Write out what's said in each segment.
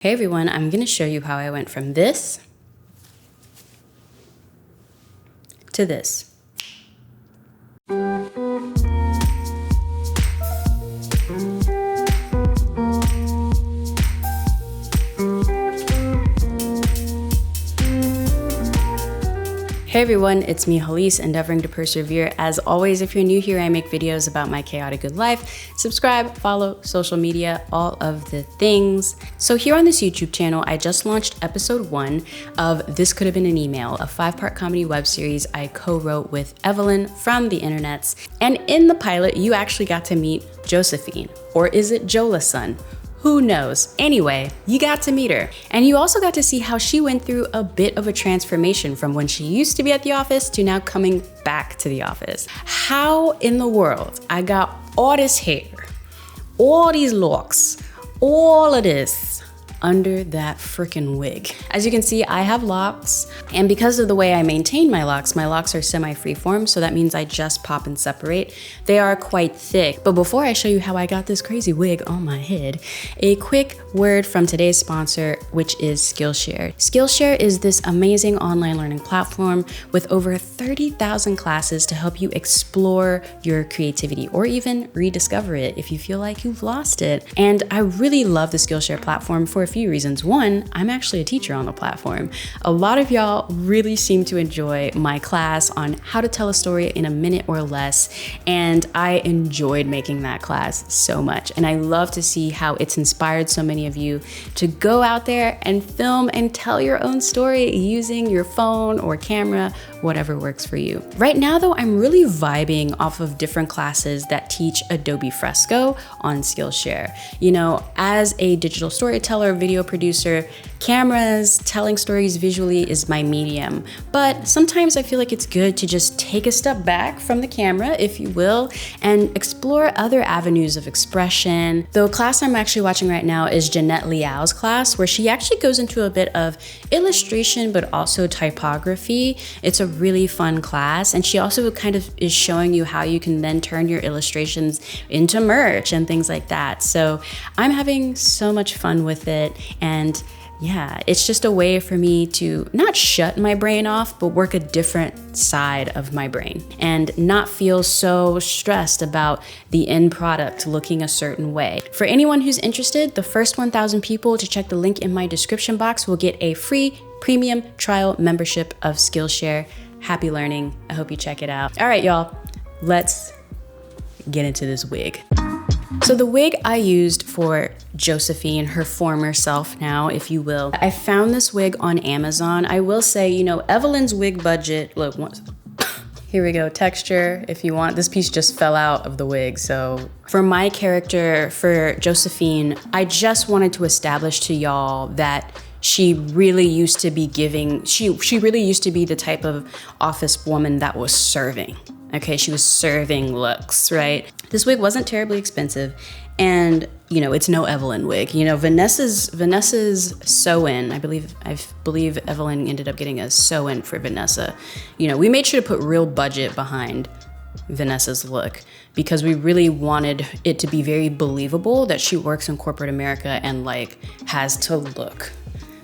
Hey everyone, I'm going to show you how I went from this to this. Hey everyone, it's me Hallease, endeavoring to persevere. As always, if you're new here, I make videos about my chaotic good life. Subscribe, follow, social media, all of the things. So here on this YouTube channel, I just launched episode 1 of This Could Have Been an Email, a 5-part comedy web series I co-wrote with Evelyn from the internets. And in the pilot, you actually got to meet Josephine, or is it Jolason? Who knows? Anyway, you got to meet her. And you also got to see how she went through a bit of a transformation from when she used to be at the office to now coming back to the office. How in the world I got all this hair, all these locks, all of this under that freaking wig. As you can see, I have locks, and because of the way I maintain my locks are semi-freeform, so that means I just pop and separate. They are quite thick. But before I show you how I got this crazy wig on my head, a quick word from today's sponsor, which is Skillshare. Skillshare is this amazing online learning platform with over 30,000 classes to help you explore your creativity or even rediscover it if you feel like you've lost it. And I really love the Skillshare platform for a few reasons. One, I'm actually a teacher on the platform. A lot of y'all really seem to enjoy my class on how to tell a story in a minute or less, and I enjoyed making that class so much. And I love to see how it's inspired so many of you to go out there and film and tell your own story using your phone or camera, whatever works for you. Right now though, I'm really vibing off of different classes that teach Adobe Fresco on Skillshare. You know, as a digital storyteller, video producer, cameras, telling stories visually is my medium. But sometimes I feel like it's good to just take a step back from the camera, if you will, and explore other avenues of expression. The class I'm actually watching right now is Jeanette Liao's class, where she actually goes into a bit of illustration, but also typography. It's a really fun class. And she also kind of is showing you how you can then turn your illustrations into merch and things like that. So I'm having so much fun with it. And yeah, it's just a way for me to not shut my brain off, but work a different side of my brain and not feel so stressed about the end product looking a certain way. For anyone who's interested, the first 1,000 people to check the link in my description box will get a free premium trial membership of Skillshare. Happy learning. I hope you check it out. All right, y'all, let's get into this wig. So the wig I used for Josephine, her former self now, if you will, I found this wig on Amazon. I will say, you know, Evelyn's wig budget, look, here we go, texture, if you want. This piece just fell out of the wig. So for my character, for Josephine, I just wanted to establish to y'all that she really used to be giving, she really used to be the type of office woman that was serving. Okay, she was serving looks, right? This wig wasn't terribly expensive, and you know, it's no Evelyn wig. You know, Vanessa's sew-in. I believe Evelyn ended up getting a sew-in for Vanessa. You know, we made sure to put real budget behind Vanessa's look because we really wanted it to be very believable that she works in corporate America and like has to look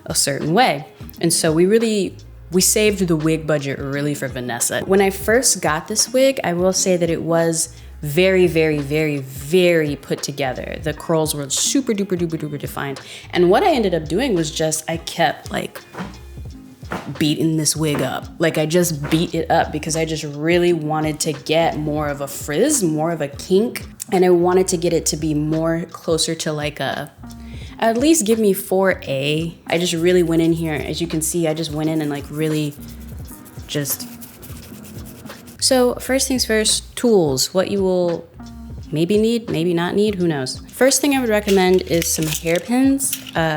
a certain way. And so we saved the wig budget really for Vanessa. When I first got this wig, I will say that it was very, very, very, very put together. The curls were super duper duper duper defined. And what I ended up doing was just, I kept like beating this wig up. Like I just beat it up because I just really wanted to get more of a frizz, more of a kink. And I wanted to get it to be more closer to like at least give me 4A. I just really went in here. As you can see, I just went in and like really just. So first things first, tools. What you will maybe need, maybe not need, who knows. First thing I would recommend is some hairpins,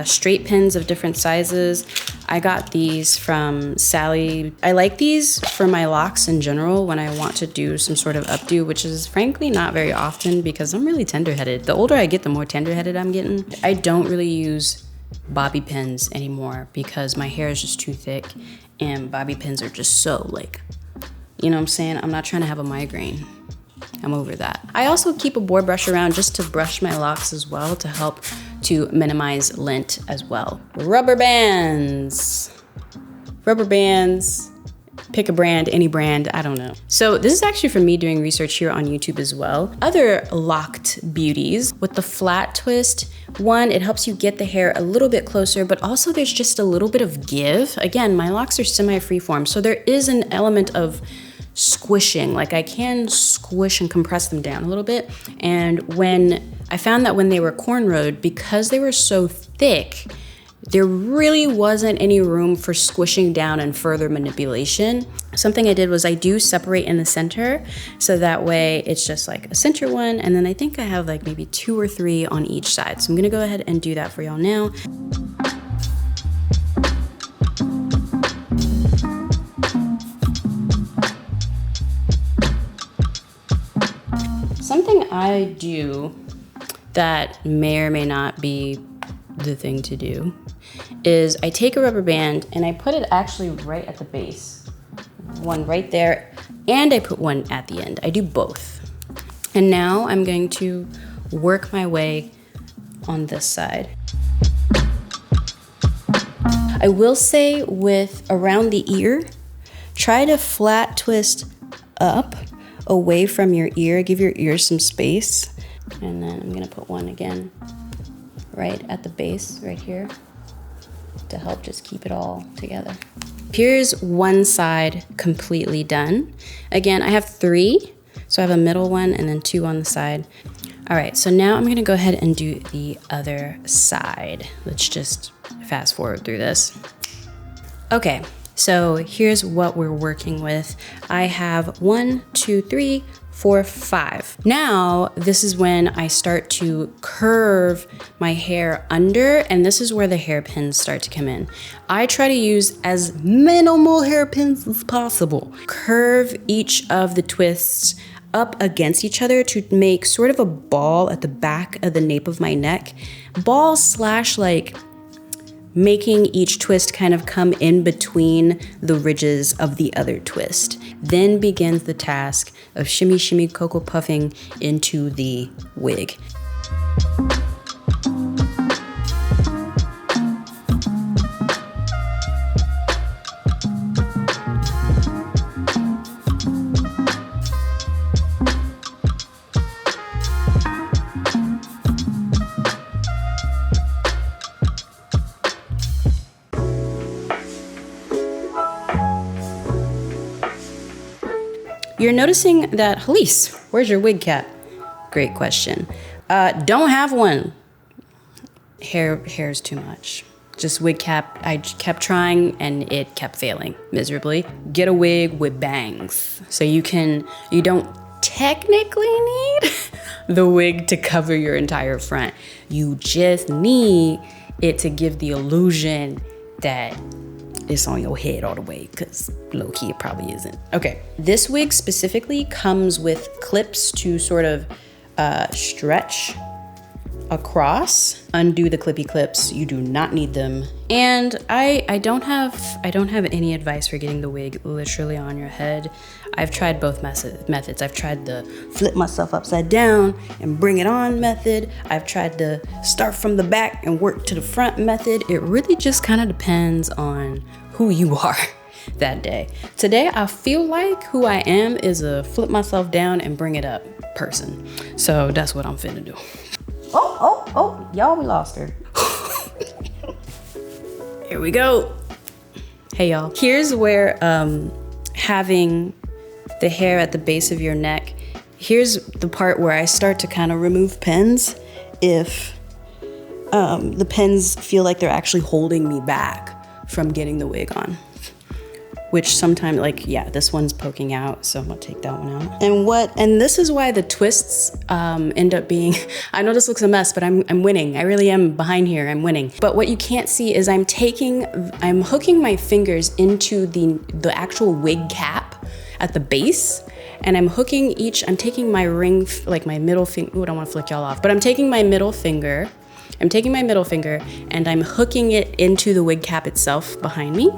straight pins of different sizes. I got these from Sally. I like these for my locks in general when I want to do some sort of updo, which is frankly not very often because I'm really tender-headed. The older I get, the more tender-headed I'm getting. I don't really use bobby pins anymore because my hair is just too thick and bobby pins are just so like, you know what I'm saying? I'm not trying to have a migraine. I'm over that. I also keep a board brush around just to brush my locks as well to help to minimize lint as well. Rubber bands. Rubber bands. Pick a brand, any brand, I don't know. So this is actually from me doing research here on YouTube as well. Other locked beauties with the flat twist, one, it helps you get the hair a little bit closer, but also there's just a little bit of give. Again, my locks are semi-freeform, so there is an element of squishing. Like I can squish and compress them down a little bit. And when I found that when they were cornrowed, because they were so thick, there really wasn't any room for squishing down and further manipulation. Something I did was I do separate in the center, so that way it's just like a center one, and then I think I have like maybe 2 or 3 on each side. So I'm gonna go ahead and do that for y'all now. Something I do that may or may not be the thing to do is I take a rubber band and I put it actually right at the base. One right there, and I put one at the end. I do both. And now I'm going to work my way on this side. I will say with around the ear, try to flat twist up away from your ear. Give your ear some space. And then I'm gonna put one again right at the base, right here, to help just keep it all together. Here's one side completely done. Again, I have 3, so I have a middle one and then 2 on the side. All right, so now I'm gonna go ahead and do the other side. Let's just fast forward through this. Okay, so here's what we're working with. I have 1, 2, 3, 4, 5. Now, this is when I start to curve my hair under, and this is where the hairpins start to come in. I try to use as minimal hairpins as possible. Curve each of the twists up against each other to make sort of a ball at the back of the nape of my neck. Ball slash like making each twist kind of come in between the ridges of the other twist. Then begins the task of shimmy, shimmy, cocoa puffing into the wig. You're noticing that, Hallease, where's your wig cap? Great question. Don't have one. Hair's too much. Just wig cap, I kept trying and it kept failing miserably. Get a wig with bangs. So you don't technically need the wig to cover your entire front. You just need it to give the illusion that it's on your head all the way, because low-key it probably isn't. Okay, this wig specifically comes with clips to sort of stretch across, undo the clippy clips. You do not need them. And I don't have any advice for getting the wig literally on your head. I've tried both methods. I've tried the flip myself upside down and bring it on method. I've tried the start from the back and work to the front method. It really just kind of depends on who you are that day. Today, I feel like who I am is a flip myself down and bring it up person. So that's what I'm finna do. Oh, y'all, we lost her. Here we go. Hey y'all, here's where having the hair at the base of your neck, here's the part where I start to kind of remove pins if the pins feel like they're actually holding me back from getting the wig on. Which sometimes, like, yeah, this one's poking out, so I'm gonna take that one out. And this is why the twists end up being, I know this looks a mess, but I'm winning. I really am behind here, I'm winning. But what you can't see is I'm hooking my fingers into the actual wig cap at the base, and I'm taking my ring, like my middle finger, ooh, I don't wanna flick y'all off, but I'm taking my middle finger and I'm hooking it into the wig cap itself behind me.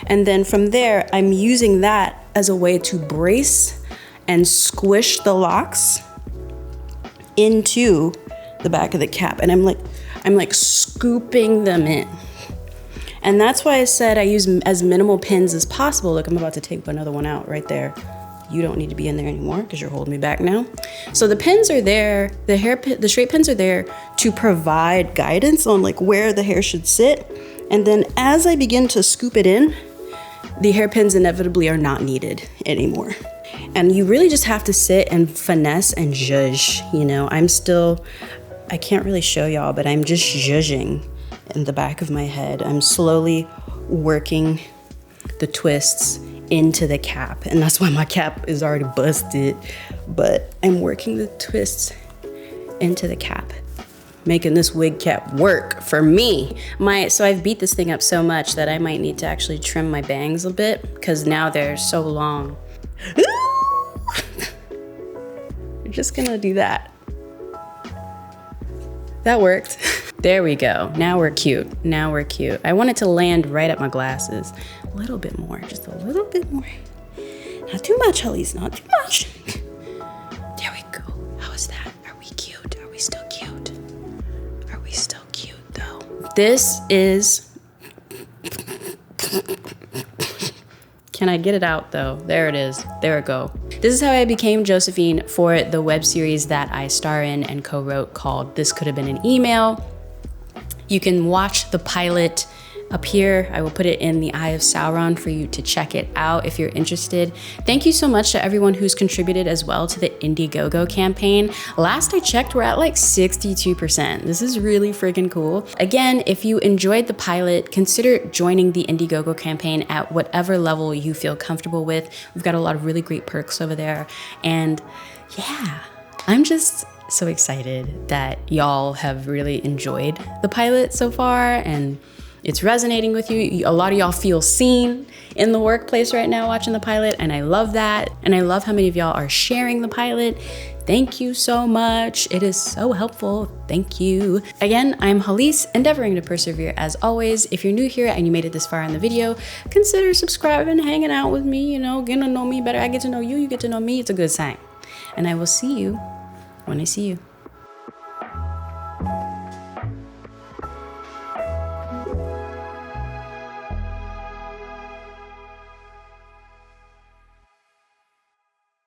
And then from there, I'm using that as a way to brace and squish the locks into the back of the cap. And I'm like, I'm like scooping them in. And that's why I said I use as minimal pins as possible. Look, I'm about to take another one out right there. You don't need to be in there anymore because you're holding me back now. So the pins are there, the straight pins are there to provide guidance on like where the hair should sit. And then as I begin to scoop it in, the hairpins inevitably are not needed anymore. And you really just have to sit and finesse and zhuzh, you know. I can't really show y'all, but I'm just zhuzhing in the back of my head. I'm slowly working the twists into the cap, and that's why my cap is already busted, but I'm working the twists into the cap, making this wig cap work for me. So I've beat this thing up so much that I might need to actually trim my bangs a bit because now they're so long. We're just gonna do that. That worked. There we go. Now we're cute. Now we're cute. I want it to land right at my glasses. A little bit more, just a little bit more. Not too much, Hallease, not too much. There we go. How is that? Are we cute? Are we still cute? Are we still cute though? This is, can I get it out though? There it is, there it go. This is how I became Josephine for the web series that I star in and co-wrote called This Could Have Been an Email. You can watch the pilot up here. I will put it in the Eye of Sauron for you to check it out if you're interested. Thank you so much to everyone who's contributed as well to the Indiegogo campaign. Last I checked, we're at like 62%. This is really freaking cool. Again, if you enjoyed the pilot, consider joining the Indiegogo campaign at whatever level you feel comfortable with. We've got a lot of really great perks over there. And yeah, I'm just so excited that y'all have really enjoyed the pilot so far and it's resonating with you. A lot of y'all feel seen in the workplace right now watching the pilot, and I love that. And I love how many of y'all are sharing the pilot. Thank you so much. It is so helpful. Thank you. Again, I'm Hallease, endeavoring to persevere as always. If you're new here and you made it this far in the video, consider subscribing, hanging out with me, you know, getting to know me better. I get to know you, you get to know me. It's a good sign. And I will see you when I see you.